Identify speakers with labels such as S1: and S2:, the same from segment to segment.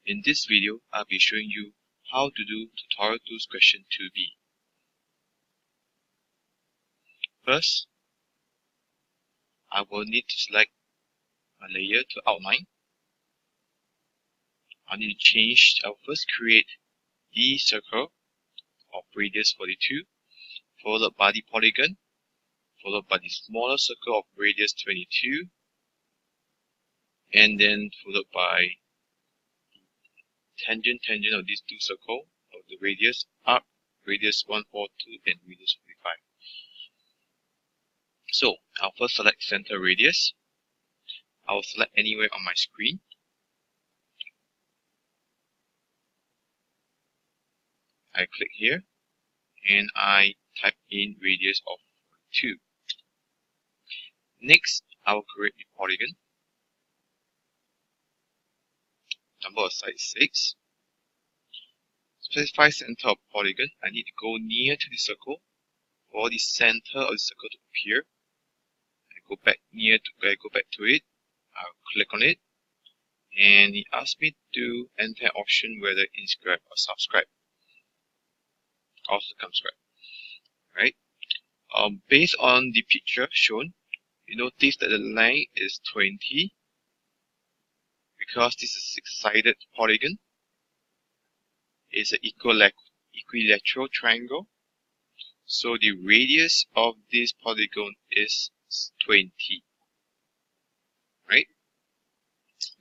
S1: In this video, I'll be showing you how to do tutorial tools question 2b. First, I will need to select a layer to outline. I need to change, I'll first create the circle of radius 42, followed by the polygon, followed by the smaller circle of radius 22, and then followed by tangent of these two circles of the radius arc, radius 142 and radius 45. So I'll first select center radius. I'll select anywhere on my screen. I click here and I type in radius of 2. Next, I'll create a polygon. Number of sides 6. Specify center of polygon. I need to go near to the circle for the center of the circle to appear. I go back to it. I'll click on it, and it asks me to enter an option whether inscribe or subscribe or circumscribe. Right? Based on the picture shown, you notice that the length is 20 because this is a 6-sided polygon. It's an equilateral triangle, so the radius of this polygon is 20. Right?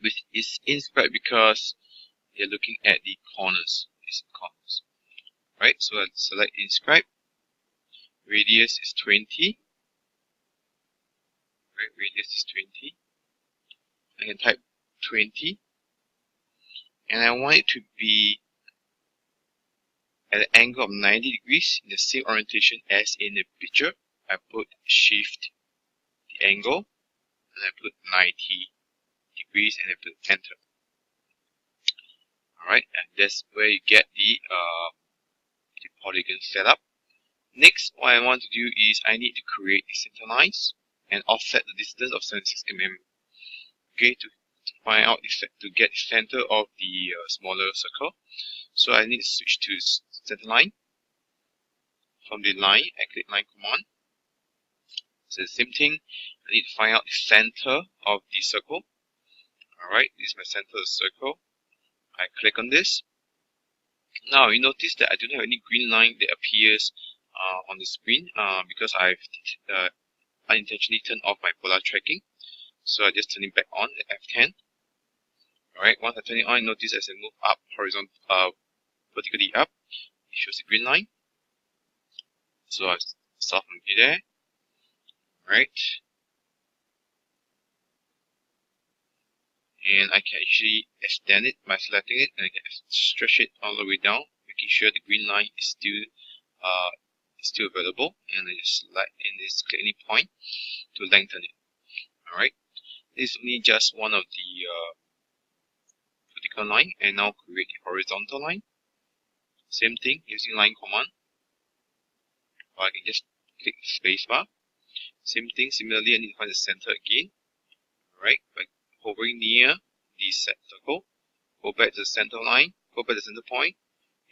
S1: Which is inscribed because you're looking at the corners. Right? So I'll select inscribe. Radius is 20. Right? Radius is 20. I can type 20, and I want it to be at an angle of 90 degrees in the same orientation as in the picture. I put shift the angle, and I put 90 degrees, and I put enter. Alright, and that's where you get the polygon setup. Next, what I want to do is I need to create the center lines and offset the distance of 76 mm. Okay, to find out to get the center of the smaller circle. So I need to switch to center line. From the line, I click line command. So the same thing, I need to find out the center of the circle. Alright, this is my center of the circle. I click on this. Now you notice that I don't have any green line that appears on the screen because I've unintentionally turned off my polar tracking. So I just turn it back on at F10. Alright, once I turn it on, notice as I move up vertically up, it shows a green line. So I start from there. Alright. And I can actually extend it by selecting it, and I can stretch it all the way down, making sure the green line is still available. And I just select in this click any point to lengthen it. Alright. This is only just one of the vertical line, and now create a horizontal line. Same thing using line command. Or I can just click spacebar. Same thing, similarly I need to find the center again. Alright, by hovering near the set circle, go back to the center line, go back to the center point,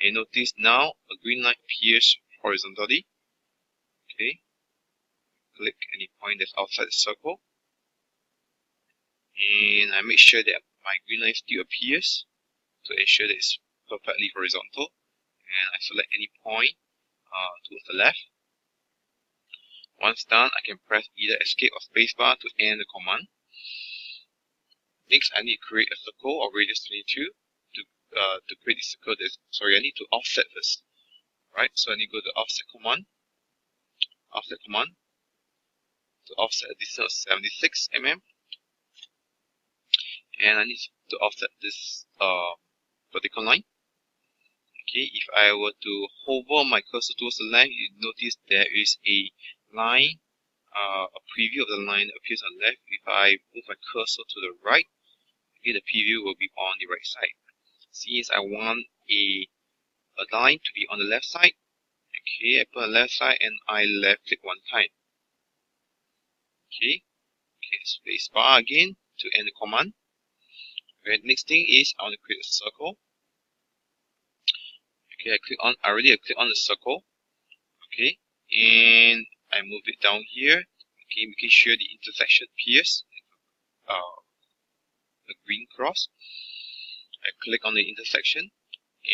S1: and notice now a green line appears horizontally. Okay, click any point that's outside the circle, and I make sure that my green line still appears to ensure that it's perfectly horizontal, and I select any point towards the left. Once done, I can press either escape or spacebar to end the command. Next, I need to create a circle of radius 22 to create the circle. I need to offset first. Right, so I need to go to offset command to offset a distance of 76 mm, and I need to offset this vertical line. Okay, if I were to hover my cursor towards the left, you notice there is a line, a preview of the line that appears on the left. If I move my cursor to the right, okay, the preview will be on the right side. Since I want a line to be on the left side, okay, I put on the left side and I left click one time. Okay, space bar again to end the command. Okay, next thing is I want to create a circle. Okay, I already click on the circle. Okay, and I move it down here. Okay, making sure the intersection appears a green cross. I click on the intersection,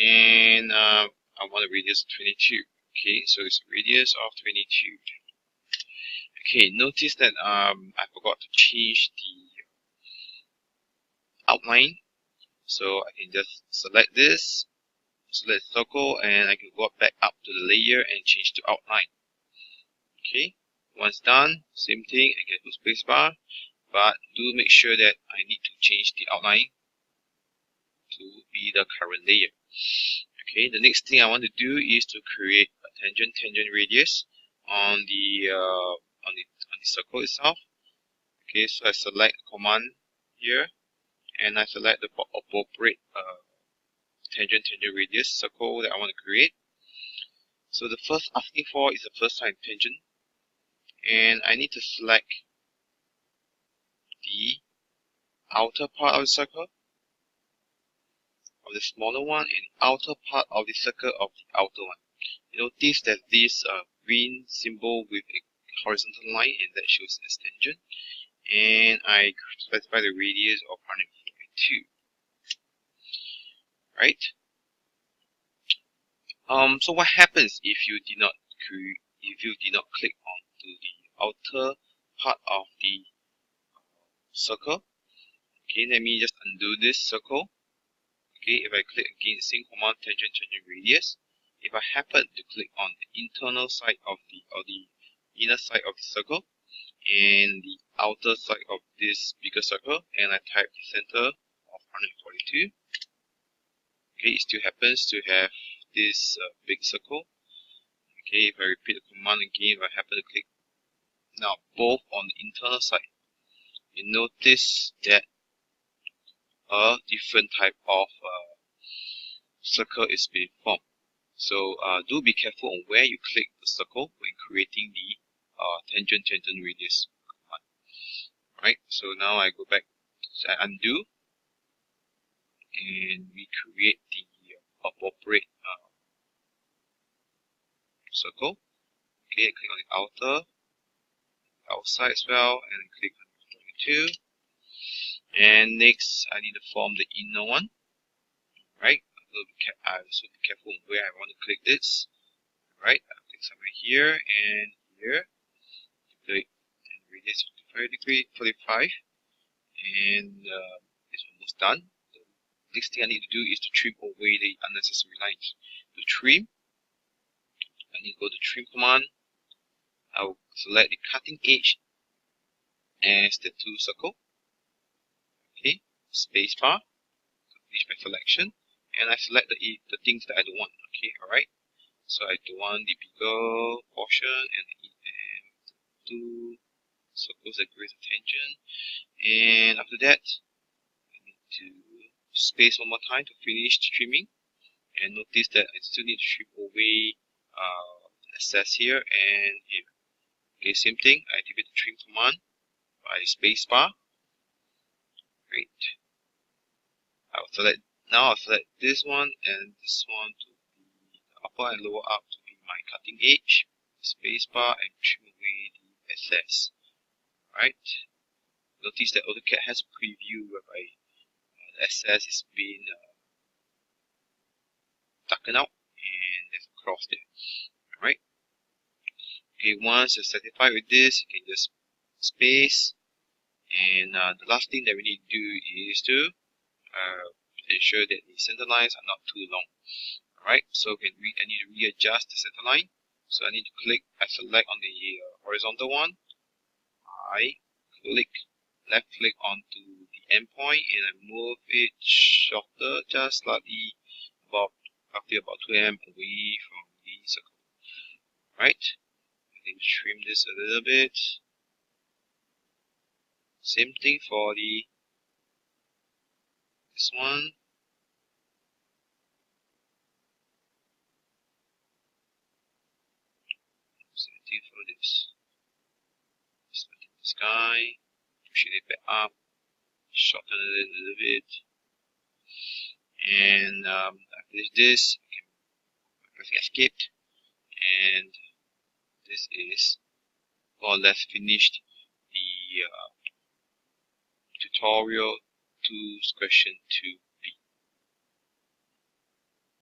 S1: and I want a radius of 22. Okay, so it's a radius of 22. Okay, notice that I forgot to change the outline, so I can just select this, select circle, and I can go back up to the layer and change the outline. Okay, once done, same thing, I get to spacebar, but do make sure that I need to change the outline to be the current layer. Okay, the next thing I want to do is to create a tangent radius on the circle itself. Okay, so I select a command here, and I select the appropriate tangent radius circle that I want to create. So the first asking for is the first time tangent, and I need to select the outer part of the circle of the smaller one and the outer part of the circle of the outer one. You notice that this green symbol with a horizontal line, and that shows as tangent, and I specify the radius of 142. Right? So what happens if you did not click onto the outer part of the circle? Okay, let me just undo this circle. Okay, if I click again the same command, tangent radius, if I happen to click on the internal side of the inner side of the circle and the outer side of this bigger circle, and I type the center of 142, okay, it still happens to have this big circle. Okay, if I repeat the command again, if I happen to click now both on the internal side, you notice that a different type of circle is being formed. So do be careful on where you click the circle when creating the tangent radius command. Right, so now I go back, I undo, and we create the appropriate circle. Okay, I click on the outside as well, and click on 22. And next, I need to form the inner one. Right, I also be careful where I want to click this. Right, I click somewhere here and here. Click and radius 45, and it's almost done. The next thing I need to do is to trim away the unnecessary lines. To trim, I need to go to trim command. I will select the cutting edge as the tool circle. Okay, spacebar to finish my selection, and I select the things that I don't want. Okay, alright. So I don't want the bigger portion and two circles that create a tangent. And after that, I need to space one more time to finish the trimming. And notice that I still need to trim away excess here and here. Okay, same thing. I activate the trim command by spacebar. Right. I'll select this one and this one to be the upper and lower arc to be my cutting edge. Spacebar and trim away the excess. Right. Notice that AutoCAD has a preview whereby the excess is being darkened out and there's a cross there. Alright. Okay, once you're satisfied with this, you can just space. And the last thing that we need to do is to ensure that the center lines are not too long. Alright, so I need to readjust the center line. So I need to I select on the horizontal one. I left click onto the endpoint, and I move it shorter, just slightly about 2 mm away from the circle. Right, and then trim this a little bit. Same thing for this one. Same thing for this. Select this guy, push it back up, shorten it a little bit. And I finish this, pressing escape, and this is more or less finished the tutorial 2 question 2.